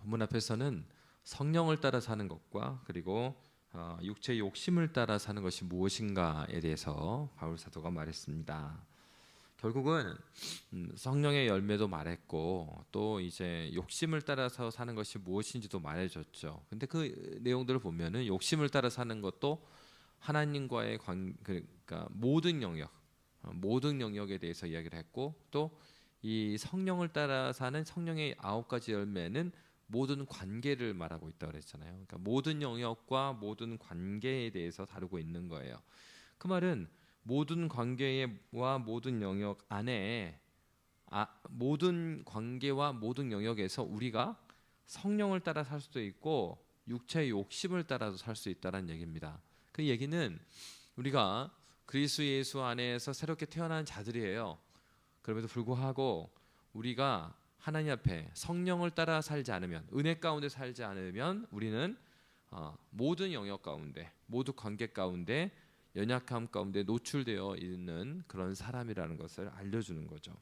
본문 앞에서는 성령을 따라 사는 것과 그리고 육체의 욕심을 따라 사는 것이 무엇인가에 대해서 바울 사도가 말했습니다. 결국은 성령의 열매도 말했고 또 이제 욕심을 따라서 사는 것이 무엇인지도 말해줬죠. 근데 그 내용들을 보면은 욕심을 따라 사는 것도 하나님과의 그러니까 모든 영역에 대해서 이야기를 했고 또 이 성령을 따라 사는 성령의 9가지 열매는 모든 관계를 말하고 있다고 그랬잖아요. 그러니까 모든 영역과 모든 관계에 대해서 다루고 있는 거예요. 그 말은 모든 관계와 모든 영역 안에 모든 관계와 모든 영역에서 우리가 성령을 따라 살 수도 있고 육체의 욕심을 따라서 살 수 있다는 얘기입니다. 그 얘기는 우리가 그리스도 예수 안에서 새롭게 태어난 자들이에요. 그럼에도 불구하고 우리가 하나님 앞에 성령을 따라 살지 않으면, 은혜 가운데 살지 않으면 우리는 모든 영역 가운데, 모든 관계 가운데, 연약함 가운데 노출되어 있는 그런 사람이라는 것을 알려주는 거죠.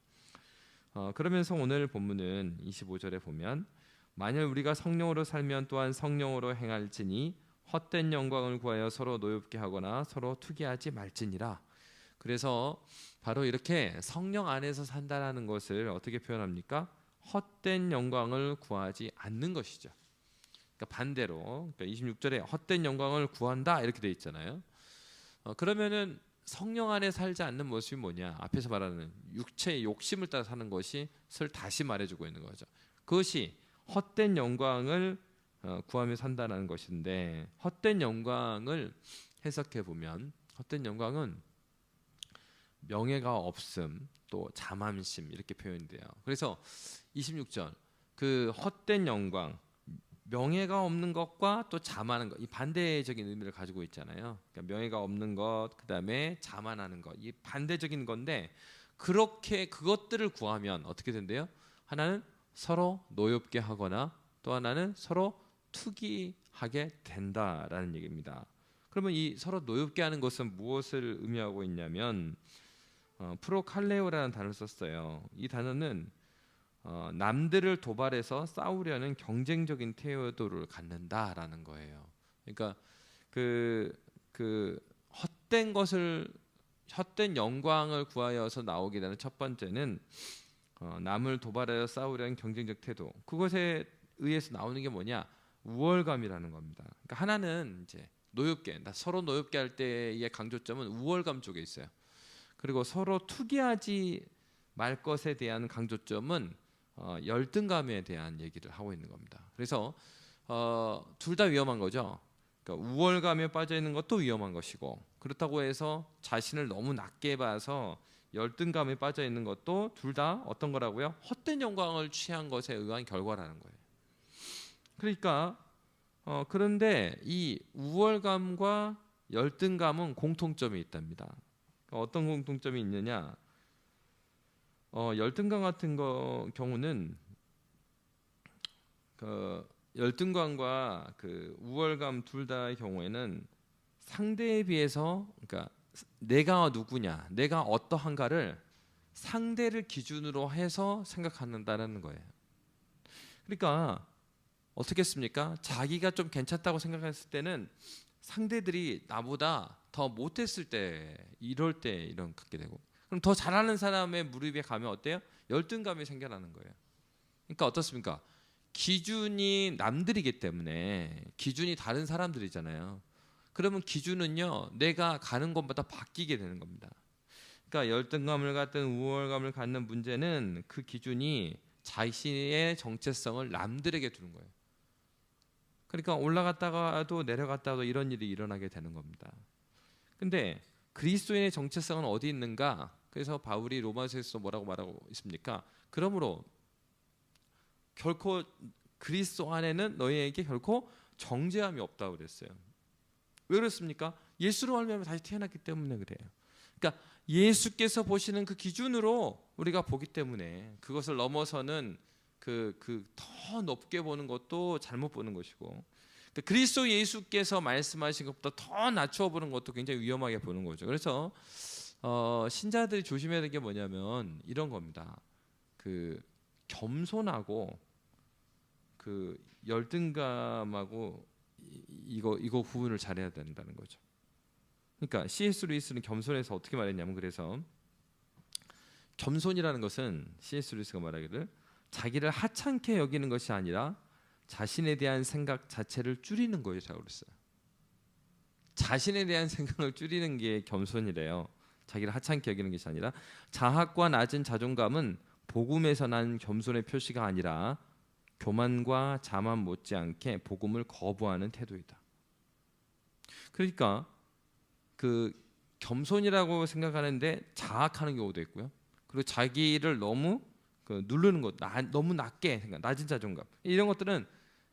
그러면서 오늘 본문은 25절에 보면 만일 우리가 성령으로 살면 또한 성령으로 행할지니 헛된 영광을 구하여 서로 노엽게 하거나 서로 투기하지 말지니라. 그래서 바로 이렇게 성령 안에서 산다라는 것을 어떻게 표현합니까? 헛된 영광을 구하지 않는 것이죠. 그러니까 반대로, 그러니까 26절에 헛된 영광을 구한다 이렇게 돼 있잖아요. 그러면은 성령 안에 살지 않는 모습이 뭐냐? 앞에서 말하는 육체의 욕심을 따라 사는 것이 다시 말해주고 있는 거죠. 그것이 헛된 영광을 구하며 산다는 것인데, 헛된 영광을 해석해 보면 헛된 영광은 명예가 없음, 또 자만심 이렇게 표현이 돼요. 그래서 26절 그 헛된 영광, 명예가 없는 것과 또 자만한 것, 이 반대적인 의미를 가지고 있잖아요. 그러니까 명예가 없는 것, 그 다음에 자만하는 것, 이 반대적인 건데 그렇게 그것들을 구하면 어떻게 된대요? 하나는 서로 노엽게 하거나 또 하나는 서로 투기하게 된다라는 얘기입니다. 그러면 이 서로 노엽게 하는 것은 무엇을 의미하고 있냐면 프로칼레오라는 단어를 썼어요. 이 단어는 남들을 도발해서 싸우려는 경쟁적인 태도를 갖는다라는 거예요. 그러니까 그 헛된 영광을 구하여서 나오게 되는 첫 번째는 남을 도발하여 싸우려는 경쟁적 태도. 그것에 의해서 나오는 게 뭐냐? 우월감이라는 겁니다. 그러니까 하나는 이제 서로 노엽게 할 때의 강조점은 우월감 쪽에 있어요. 그리고 서로 투기하지 말 것에 대한 강조점은 열등감에 대한 얘기를 하고 있는 겁니다. 그래서 둘 다 위험한 거죠. 그러니까 우월감에 빠져 있는 것도 위험한 것이고, 그렇다고 해서 자신을 너무 낮게 봐서 열등감에 빠져 있는 것도 둘 다 어떤 거라고요? 헛된 영광을 취한 것에 의한 결과라는 거예요. 그러니까 그런데 이 우월감과 열등감은 공통점이 있답니다. 어떤 공통점이 있느냐? 열등감 같은 경우는 열등감과 그 우월감 둘 다의 경우에는 상대에 비해서, 그러니까 내가 누구냐, 내가 어떠한가를 상대를 기준으로 해서 생각한다는 거예요. 그러니까 어떻겠습니까? 자기가 좀 괜찮다고 생각했을 때는 상대들이 나보다 더 못했을 때, 이럴 때 이런 갖게 되고, 그럼 더 잘하는 사람의 무릎에 가면 어때요? 열등감이 생겨나는 거예요. 그러니까 어떻습니까? 기준이 남들이기 때문에, 기준이 다른 사람들이잖아요. 그러면 기준은요, 내가 가는 곳마다 바뀌게 되는 겁니다. 그러니까 열등감을 갖든 우월감을 갖는 문제는 그 기준이 자신의 정체성을 남들에게 두는 거예요. 그러니까 올라갔다가도 내려갔다가도 이런 일이 일어나게 되는 겁니다. 근데 그리스도인의 정체성은 어디 있는가? 그래서 바울이 로마서에서 뭐라고 말하고 있습니까? 그러므로 결코 그리스도 안에는 너희에게 결코 정죄함이 없다고 그랬어요. 왜 그렇습니까? 예수로 말미암아 다시 태어났기 때문에 그래요. 그러니까 예수께서 보시는 그 기준으로 우리가 보기 때문에 그것을 넘어서는 더 높게 보는 것도 잘못 보는 것이고, 그리스도 예수께서 말씀하신 것보다 더 낮춰 보는 것도 굉장히 위험하게 보는 거죠. 그래서 신자들이 조심해야 될 게 뭐냐면 이런 겁니다. 겸손하고 그 열등감하고 이거 구분을 잘해야 된다는 거죠. 그러니까 C.S. 루이스는 겸손에서 어떻게 말했냐면, 그래서 겸손이라는 것은 C.S. 루이스가 말하기를 자기를 하찮게 여기는 것이 아니라 자신에 대한 생각 자체를 줄이는 거라고 그랬어요. 자신에 대한 생각을 줄이는 게 겸손이래요. 자기를 하찮게 여기는 것이 아니라 자학과 낮은 자존감은 복음에서 난 겸손의 표시가 아니라 교만과 자만 못지않게 복음을 거부하는 태도이다. 그러니까 그 겸손이라고 생각하는데 자학하는 경우도 있고요. 그리고 자기를 너무 누르는 것, 너무 낮게 생각, 낮은 자존감, 이런 것들은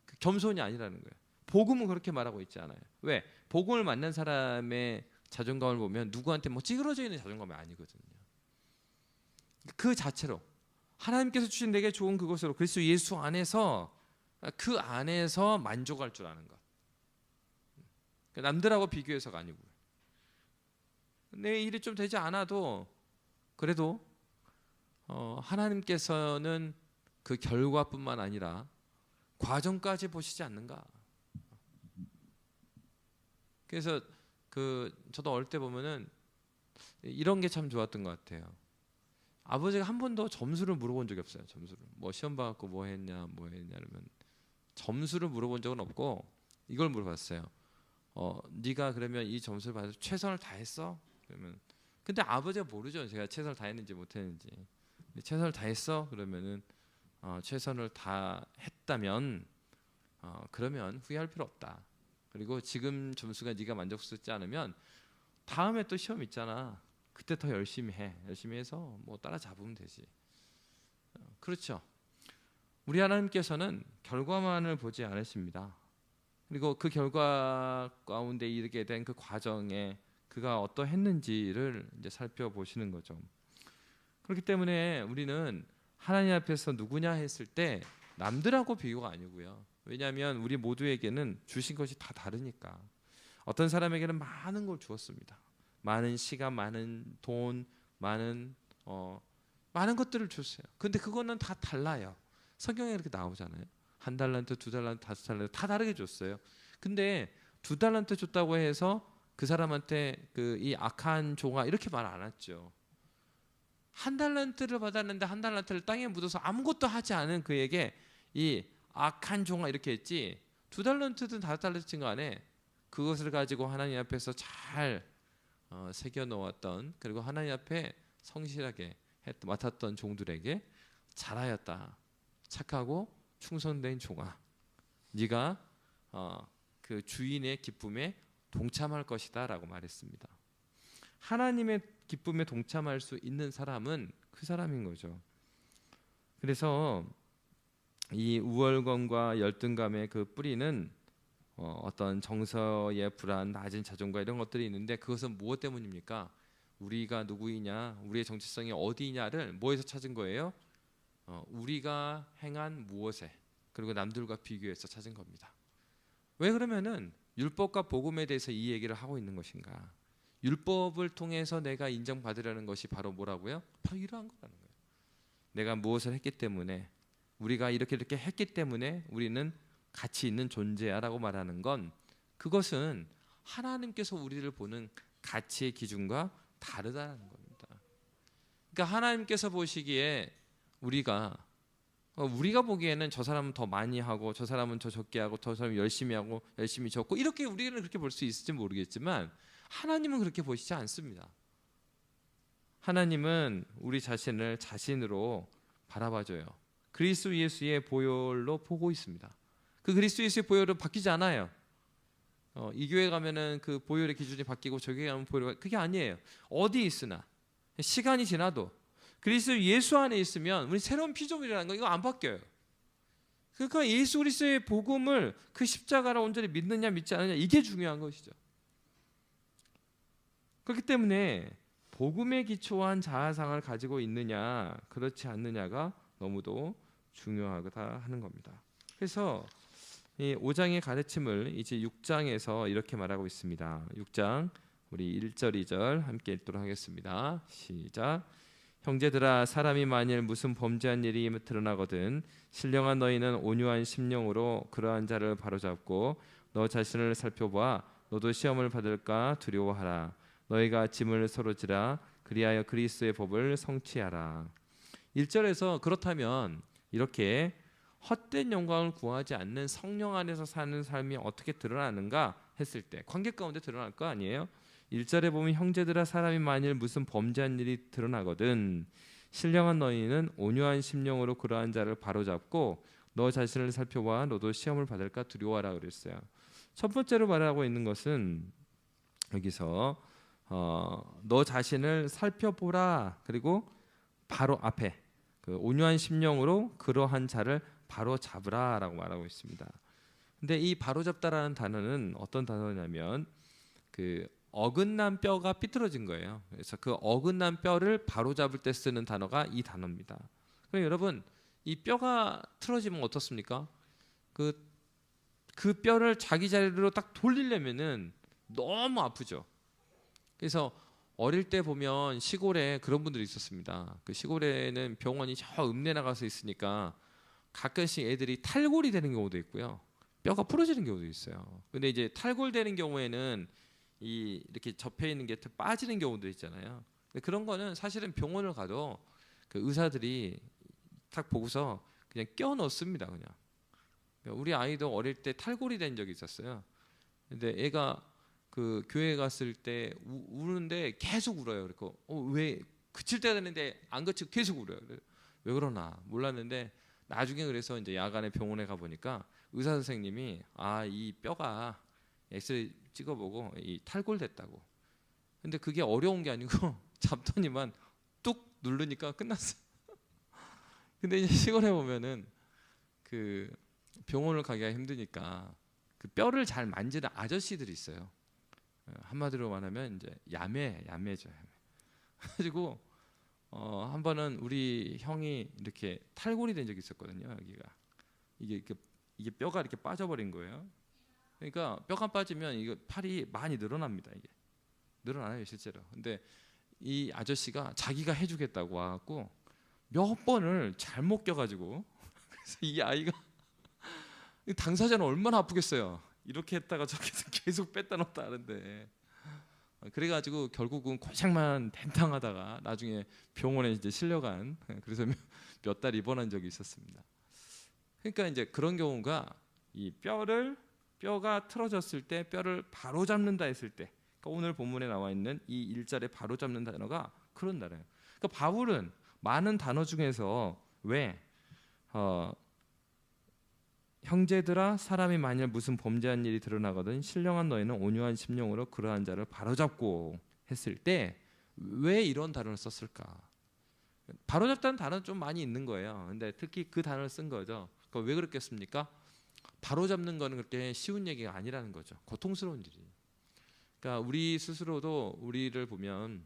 그 겸손이 아니라는 거예요. 복음은 그렇게 말하고 있지 않아요. 왜? 복음을 만난 사람의 자존감을 보면 누구한테 뭐 찌그러져 있는 자존감이 아니거든요. 그 자체로 하나님께서 주신 내게 좋은 그것으로 그리스도 예수 안에서 그 안에서 만족할 줄 아는 것. 남들하고 비교해서가 아니고요. 내 일이 좀 되지 않아도 그래도 하나님께서는 그 결과뿐만 아니라 과정까지 보시지 않는가. 그래서 저도 어릴 때 보면은 이런 게 참 좋았던 것 같아요. 아버지가 한 번도 점수를 물어본 적이 없어요. 점수를 뭐 시험 봐갖고 뭐 했냐 그러면 점수를 물어본 적은 없고 이걸 물어봤어요. 네가 그러면 이 점수를 받아서 최선을 다했어? 그러면 근데 아버지가 모르죠. 제가 최선을 다했는지 못했는지. 최선을 다했어? 그러면은 최선을 다했다면 그러면 후회할 필요 없다. 그리고 지금 점수가 네가 만족스럽지 않으면 다음에 또 시험 있잖아. 그때 더 열심히 해. 열심히 해서 뭐 따라잡으면 되지. 그렇죠. 우리 하나님께서는 결과만을 보지 않으십니다. 그리고 그 결과 가운데 이르게 된 그 과정에 그가 어떠했는지를 이제 살펴보시는 거죠. 그렇기 때문에 우리는 하나님 앞에서 누구냐 했을 때 남들하고 비교가 아니고요. 왜냐하면 우리 모두에게는 주신 것이 다 다르니까. 어떤 사람에게는 많은 걸 주었습니다. 많은 시간, 많은 돈, 많은 것들을 줬어요. 근데 그거는 다 달라요. 성경에 이렇게 나오잖아요. 1달란트, 2달란트, 5달란트 다 다르게 줬어요. 근데 2달란트 줬다고 해서 그 사람한테 이 악한 종아 이렇게 말 안 했죠. 1달란트를 받았는데 1달란트를 땅에 묻어서 아무것도 하지 않은 그에게 이 악한 종아 이렇게 했지. 2달란트든 5달란트든 간에 그것을 가지고 하나님 앞에서 잘 새겨 놓았던, 그리고 하나님 앞에 성실하게 맡았던 종들에게 잘하였다. 착하고 충성된 종아, 네가 그 주인의 기쁨에 동참할 것이다 라고 말했습니다. 하나님의 기쁨에 동참할 수 있는 사람은 그 사람인 거죠. 그래서 이 우월감과 열등감의 그 뿌리는 어떤 정서의 불안, 낮은 자존감 이런 것들이 있는데, 그것은 무엇 때문입니까? 우리가 누구이냐, 우리의 정체성이 어디냐를 뭐에서 찾은 거예요? 우리가 행한 무엇에, 그리고 남들과 비교해서 찾은 겁니다. 왜 그러면은 율법과 복음에 대해서 이 얘기를 하고 있는 것인가? 율법을 통해서 내가 인정받으려는 것이 바로 뭐라고요? 바로 이러한 거라는 거예요. 내가 무엇을 했기 때문에, 우리가 이렇게 했기 때문에 우리는 가치 있는 존재야라고 말하는 건, 그것은 하나님께서 우리를 보는 가치의 기준과 다르다는 겁니다. 그러니까 하나님께서 보시기에 우리가 보기에는 저 사람은 더 많이 하고 저 사람은 더 적게 하고 저 사람은 열심히 하고 열심히 적고 이렇게 우리는 그렇게 볼 수 있을지 모르겠지만, 하나님은 그렇게 보시지 않습니다. 하나님은 우리 자신을 자신으로 바라봐줘요. 그리스도 예수의 보혈로 보고 있습니다. 그 그리스도 예수의 보혈은 바뀌지 않아요. 이 교회 가면은 그 보혈의 기준이 바뀌고 저 교회 가면 그게 아니에요. 어디 있으나 시간이 지나도 그리스도 예수 안에 있으면 우리 새로운 피조물이라는 거 이거 안 바뀌어요. 그러니까 예수 그리스도의 복음을 그 십자가를 온전히 믿느냐 믿지 않느냐 이게 중요한 것이죠. 그렇기 때문에 복음에 기초한 자아상을 가지고 있느냐 그렇지 않느냐가 너무도 중요하다 하는 겁니다. 그래서 이 5장의 가르침을 이제 6장에서 이렇게 말하고 있습니다. 6장 우리 1절 2절 함께 읽도록 하겠습니다. 시작. 형제들아 사람이 만일 무슨 범죄한 일이 드러나거든 신령한 너희는 온유한 심령으로 그러한 자를 바로잡고 너 자신을 살펴보아 너도 시험을 받을까 두려워하라. 너희가 짐을 서로 지라 그리하여 그리스도의 법을 성취하라. 1절에서 그렇다면 이렇게 헛된 영광을 구하지 않는 성령 안에서 사는 삶이 어떻게 드러나는가 했을 때 관계 가운데 드러날 거 아니에요? 1절에 보면 형제들아 사람이 만일 무슨 범죄한 일이 드러나거든 신령한 너희는 온유한 심령으로 그러한 자를 바로잡고 너 자신을 살펴봐 너도 시험을 받을까 두려워하라 그랬어요. 첫 번째로 말하고 있는 것은 여기서 너 자신을 살펴보라 그리고 바로 앞에 그 온유한 심령으로 그러한 자를 바로 잡으라라고 말하고 있습니다. 근데 이 바로 잡다라는 단어는 어떤 단어냐면 그 어긋난 뼈가 삐뚤어진 거예요. 그래서 그 어긋난 뼈를 바로 잡을 때 쓰는 단어가 이 단어입니다. 그럼 여러분 이 뼈가 틀어지면 어떻습니까? 그 뼈를 자기 자리로 딱 돌리려면은 너무 아프죠. 그래서 어릴 때 보면 시골에 그런 분들이 있었습니다. 그 시골에는 병원이 저 읍내 나가서 있으니까 가끔씩 애들이 탈골이 되는 경우도 있고요. 뼈가 부러지는 경우도 있어요. 근데 이제 탈골되는 경우에는 이렇게 접해 있는 게 빠지는 경우도 있잖아요. 근데 그런 거는 사실은 병원을 가도 그 의사들이 딱 보고서 그냥 껴 넣습니다. 그냥. 우리 아이도 어릴 때 탈골이 된 적이 있었어요. 근데 애가 그 교회 갔을 때 우는데 계속 울어요. 그리고 왜 그칠 때가 되는데 안 그치고 계속 울어요. 왜 그러나 몰랐는데 나중에 그래서 이제 야간에 병원에 가 보니까 의사 선생님이 이 뼈가 엑스레이 찍어보고 이 탈골됐다고. 근데 그게 어려운 게 아니고 잡더니만 뚝 누르니까 끝났어요. 근데 이제 시골에 보면은 그 병원을 가기가 힘드니까 그 뼈를 잘 만지는 아저씨들이 있어요. 한마디로 말하면 이제 야매죠. 그래가지고 한 번은 우리 형이 이렇게 탈골이 된 적이 있었거든요. 여기가 이게 뼈가 이렇게 빠져버린 거예요. 그러니까 뼈가 빠지면 이거 팔이 많이 늘어납니다. 이게 늘어나요 실제로. 근데 이 아저씨가 자기가 해주겠다고 와갖고 몇 번을 잘못 껴가지고 그래서 이 아이가 당사자는 얼마나 아프겠어요. 이렇게 했다가 저렇게 계속 뺐다 넣었다 하는데 그래가지고 결국은 고생만 댕탕하다가 나중에 병원에 이제 실려간 그래서 몇 달 입원한 적이 있었습니다. 그러니까 이제 그런 경우가 이 뼈가 틀어졌을 때 뼈를 바로 잡는다 했을 때 그러니까 오늘 본문에 나와 있는 이 1절에 바로 잡는 단어가 그런 단어예요. 그러니까 바울은 많은 단어 중에서 왜 형제들아 사람이 만일 무슨 범죄한 일이 드러나거든 신령한 너희는 온유한 심령으로 그러한 자를 바로잡고 했을 때 왜 이런 단어를 썼을까? 바로잡다는 단어는 좀 많이 있는 거예요. 근데 특히 그 단어를 쓴 거죠. 그러니까 왜 그렇겠습니까? 바로잡는 거는 그렇게 쉬운 얘기가 아니라는 거죠. 고통스러운 일이. 그러니까 우리 스스로도 우리를 보면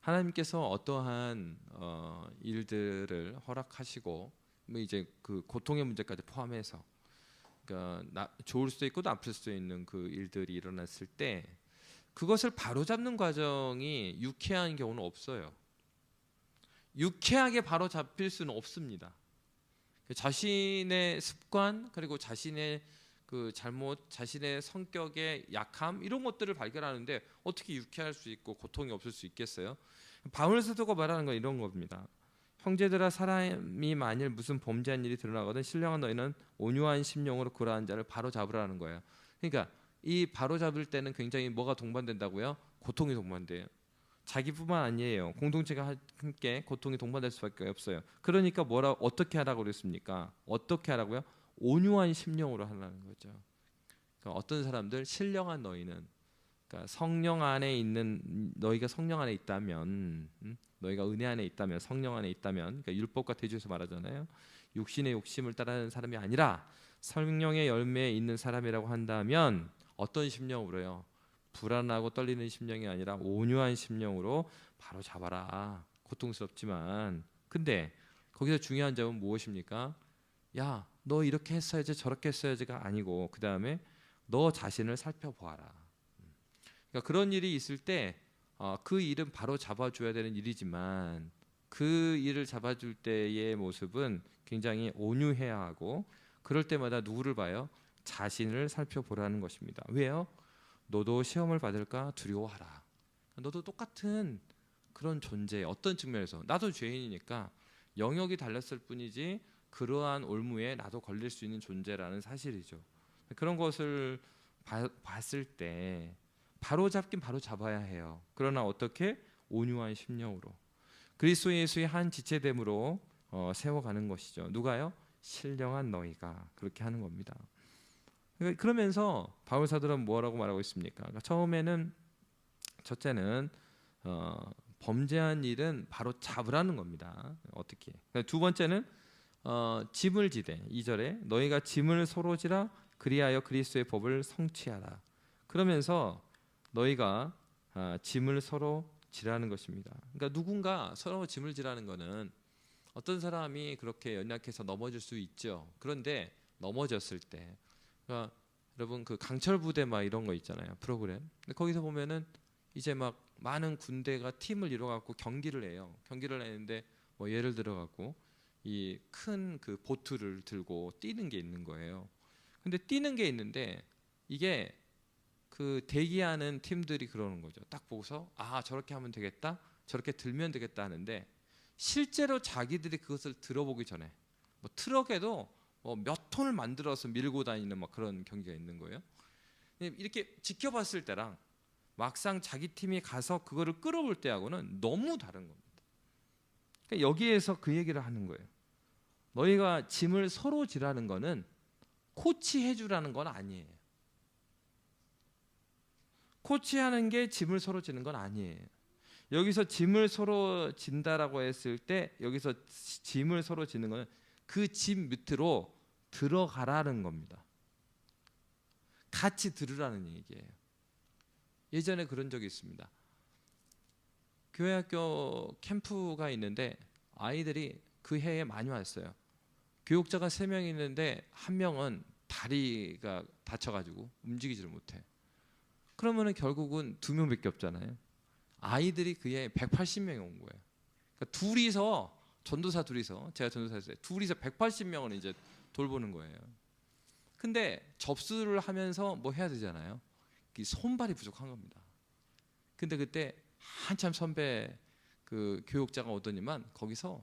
하나님께서 어떠한 일들을 허락하시고 뭐 이제 그 고통의 문제까지 포함해서 그러니까 좋을 수도 있고 나쁠 수도 있는 그 일들이 일어났을 때 그것을 바로잡는 과정이 유쾌한 경우는 없어요. 유쾌하게 바로잡힐 수는 없습니다. 자신의 습관 그리고 자신의 그 잘못, 자신의 성격의 약함 이런 것들을 발견하는데 어떻게 유쾌할 수 있고 고통이 없을 수 있겠어요? 바울 사도가 말하는 건 이런 겁니다. 형제들아 사람이 만일 무슨 범죄한 일이 드러나거든 신령한 너희는 온유한 심령으로 그러한 자를 바로 잡으라는 거예요. 그러니까 이 바로 잡을 때는 굉장히 뭐가 동반된다고요? 고통이 동반돼요. 자기뿐만 아니에요. 공동체가 함께 고통이 동반될 수밖에 없어요. 그러니까 어떻게 하라고 그랬습니까? 어떻게 하라고요? 온유한 심령으로 하라는 거죠. 그러니까 어떤 사람들 신령한 너희는 그러니까 성령 안에 있는 너희가 성령 안에 있다면 너희가 은혜 안에 있다면 성령 안에 있다면 그러니까 율법과 대조해서 말하잖아요. 육신의 욕심을 따르는 사람이 아니라 성령의 열매에 있는 사람이라고 한다면 어떤 심령으로요? 불안하고 떨리는 심령이 아니라 온유한 심령으로 바로 잡아라. 고통스럽지만 근데 거기서 중요한 점은 무엇입니까? 야, 너 이렇게 했어야지 저렇게 했어야지가 아니고 그 다음에 너 자신을 살펴보아라. 그러니까 그런 일이 있을 때 그 일은 바로 잡아줘야 되는 일이지만 그 일을 잡아줄 때의 모습은 굉장히 온유해야 하고 그럴 때마다 누구를 봐요? 자신을 살펴보라는 것입니다. 왜요? 너도 시험을 받을까 두려워하라. 너도 똑같은 그런 존재, 어떤 측면에서 나도 죄인이니까 영역이 달랐을 뿐이지 그러한 올무에 나도 걸릴 수 있는 존재라는 사실이죠. 그런 것을 봤을 때 바로 잡긴 바로 잡아야 해요. 그러나 어떻게? 온유한 심령으로 그리스도 예수의 한 지체됨으로 세워가는 것이죠. 누가요? 신령한 너희가 그렇게 하는 겁니다. 그러면서 바울 사도는 뭐라고 말하고 있습니까? 그러니까 처음에는 첫째는 범죄한 일은 바로 잡으라는 겁니다. 어떻게? 두 번째는 짐을 지되 2절에 너희가 짐을 서로 지라 그리하여 그리스도의 법을 성취하라. 그러면서 너희가 짐을 서로 지라는 것입니다. 그러니까 누군가 서로 짐을 지라는 것은 어떤 사람이 그렇게 연약해서 넘어질 수 있죠. 그런데 넘어졌을 때 그러니까 여러분 그 강철 부대 막 이런 거 있잖아요. 프로그램. 근데 거기서 보면은 이제 막 많은 군대가 팀을 이뤄 갖고 경기를 해요. 경기를 하는데 뭐 예를 들어 갖고 이 큰 그 보트를 들고 뛰는 게 있는 거예요. 근데 뛰는 게 있는데 이게 그 대기하는 팀들이 그러는 거죠. 딱 보고서 저렇게 하면 되겠다, 저렇게 들면 되겠다 하는데 실제로 자기들이 그것을 들어보기 전에 뭐 트럭에도 몇 톤을 만들어서 밀고 다니는 막 그런 경기가 있는 거예요. 이렇게 지켜봤을 때랑 막상 자기 팀이 가서 그거를 끌어볼 때하고는 너무 다른 겁니다. 그러니까 여기에서 그 얘기를 하는 거예요. 너희가 짐을 서로 지라는 거는 코치해 주라는 건 아니에요. 코치하는 게 짐을 서로 지는 건 아니에요. 여기서 짐을 서로 진다라고 했을 때 여기서 짐을 서로 지는 거는 그 짐 밑으로 들어가라는 겁니다. 같이 들으라는 얘기예요. 예전에 그런 적이 있습니다. 교회학교 캠프가 있는데 아이들이 그 해에 많이 왔어요. 교육자가 3명 있는데 1명은 다리가 다쳐가지고 움직이지를 못해. 그러면은 결국은 2명밖에 없잖아요. 아이들이 그 해에 180명이 온 거예요. 그러니까 둘이서 전도사 둘이서 제가 전도사였어요. 둘이서 180명을 이제 돌보는 거예요. 근데 접수를 하면서 뭐 해야 되잖아요. 손발이 부족한 겁니다. 근데 그때 한참 선배 그 교육자가 오더니만 거기서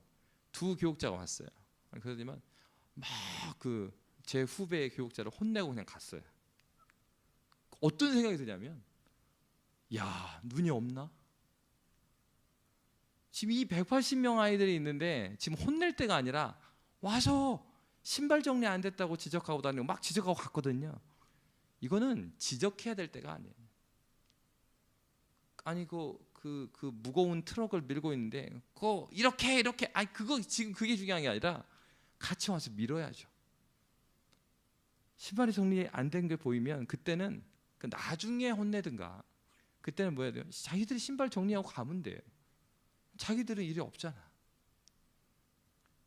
2 교육자가 왔어요. 그러더니만 막 그 제 후배 교육자를 혼내고 그냥 갔어요. 어떤 생각이 드냐면 야 눈이 없나? 지금 이 180명 아이들이 있는데 지금 혼낼 때가 아니라 와서 신발 정리 안 됐다고 지적하고 다니고 막 지적하고 갔거든요. 이거는 지적해야 될 때가 아니에요. 아니 그 무거운 트럭을 밀고 있는데 그거 이렇게 그거 지금 그게 중요한 게 아니라 같이 와서 밀어야죠. 신발이 정리 안 된 게 보이면 그때는 나중에 혼내든가 그때는 뭐 해야 돼요? 자기들이 신발 정리하고 가면 돼요. 자기들은 일이 없잖아.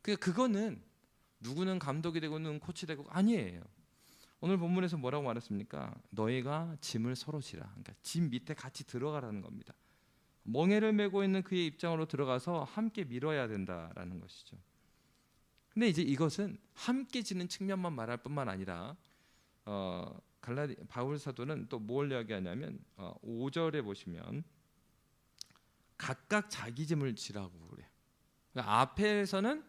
그거는 누구는 감독이 되고 누구는 코치 되고 아니에요. 오늘 본문에서 뭐라고 말했습니까? 너희가 짐을 서로 지라. 그러니까 짐 밑에 같이 들어가라는 겁니다. 멍에를 메고 있는 그의 입장으로 들어가서 함께 밀어야 된다라는 것이죠. 근데 이제 이것은 함께 지는 측면만 말할 뿐만 아니라 바울 사도는 또 뭘 이야기하냐면 5절에 보시면 각각 자기 짐을 지라고 그래요. 그러니까 앞에서는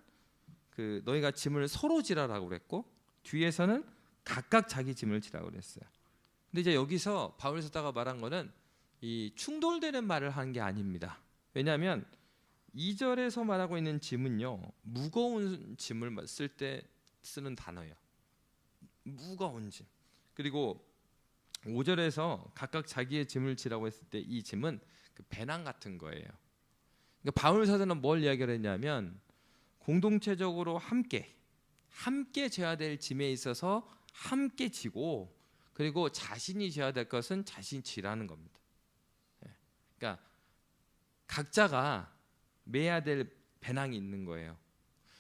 그 너희가 짐을 서로 지라라고 그랬고 뒤에서는 각각 자기 짐을 지라고 그랬어요. 근데 이제 여기서 바울 사도가 말한 거는 이 충돌되는 말을 하는 게 아닙니다. 왜냐하면 2절에서 말하고 있는 짐은요 무거운 짐을 쓸 때 쓰는 단어예요. 무거운 짐. 그리고 5절에서 각각 자기의 짐을 지라고 했을 때 이 짐은 그 배낭 같은 거예요. 그러니까 바울 사도는 뭘 이야기를 했냐면 공동체적으로 함께 져야 될 짐에 있어서 함께 지고 그리고 자신이 져야 될 것은 자신이 지라는 겁니다. 그러니까 각자가 매야 될 배낭이 있는 거예요.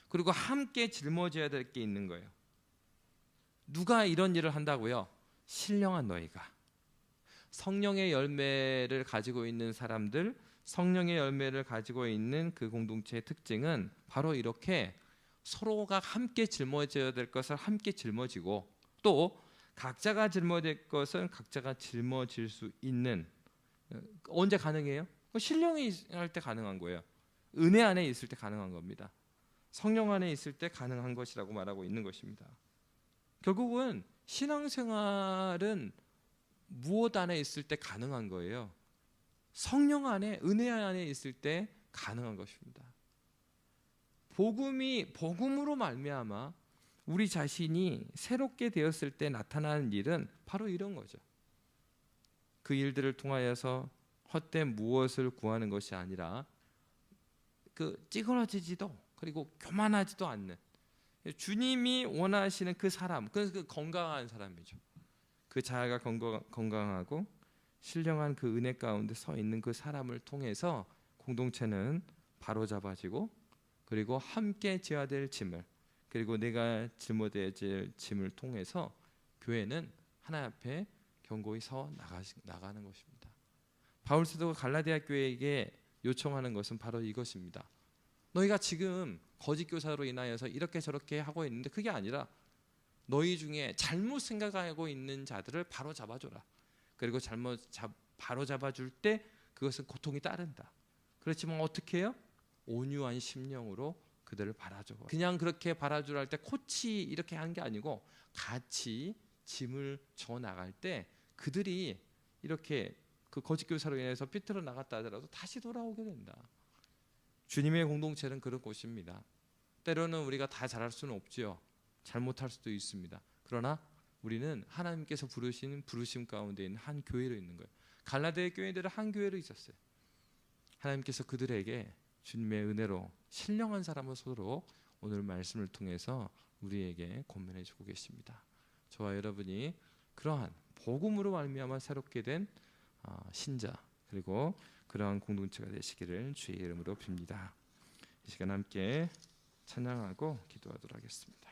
그리고 함께 짊어져야 될 게 있는 거예요. 누가 이런 일을 한다고요? 신령한 너희가 성령의 열매를 가지고 있는 사람들, 성령의 열매를 가지고 있는 그 공동체의 특징은 바로 이렇게 서로가 함께 짊어져야 될 것을 함께 짊어지고, 또 각자가 짊어질 것은 각자가 짊어질 수 있는, 언제 가능해요? 신령이 할 때 가능한 거예요. 은혜 안에 있을 때 가능한 겁니다. 성령 안에 있을 때 가능한 것이라고 말하고 있는 것입니다. 결국은 신앙생활은 무엇 안에 있을 때 가능한 거예요? 성령 안에, 은혜 안에 있을 때 가능한 것입니다. 복음으로 말미암아 우리 자신이 새롭게 되었을 때 나타나는 일은 바로 이런 거죠. 그 일들을 통하여서 헛된 무엇을 구하는 것이 아니라 찌그러지지도 그리고 교만하지도 않는, 주님이 원하시는 그 사람, 그 건강한 사람이죠. 그 자아가 건강하고 신령한 그 은혜 가운데 서 있는 그 사람을 통해서 공동체는 바로잡아지고, 그리고 함께 져야 될 짐을, 그리고 내가 짊어져야 될 짐을 통해서 교회는 하나님 앞에 견고히 서 나가는 것입니다. 바울 사도가 갈라디아 교회에게 요청하는 것은 바로 이것입니다. 너희가 지금 거짓 교사로 인하여서 이렇게 저렇게 하고 있는데 그게 아니라 너희 중에 잘못 생각하고 있는 자들을 바로 잡아줘라. 그리고 바로 잡아줄 때 그것은 고통이 따른다. 그렇지만 어떻게 해요? 온유한 심령으로 그들을 바라줘. 그냥 그렇게 바라주라 할 때 코치 이렇게 하는 게 아니고 같이 짐을 져 나갈 때 그들이 이렇게 그 거짓 교사로 인해서 삐뚤어 나갔다 하더라도 다시 돌아오게 된다. 주님의 공동체는 그런 곳입니다. 때로는 우리가 다 잘할 수는 없지요. 잘못할 수도 있습니다. 그러나 우리는 하나님께서 부르신 부르심 가운데 있는 한 교회로 있는 거예요. 갈라디아 교회들은 한 교회로 있었어요. 하나님께서 그들에게 주님의 은혜로 신령한 사람을 서로 오늘 말씀을 통해서 우리에게 권면해 주고 계십니다. 저와 여러분이 그러한 복음으로 말미암아 새롭게 된 신자, 그리고 그러한 공동체가 되시기를 주의 이름으로 빕니다. 이 시간 함께 찬양하고 기도하도록 하겠습니다.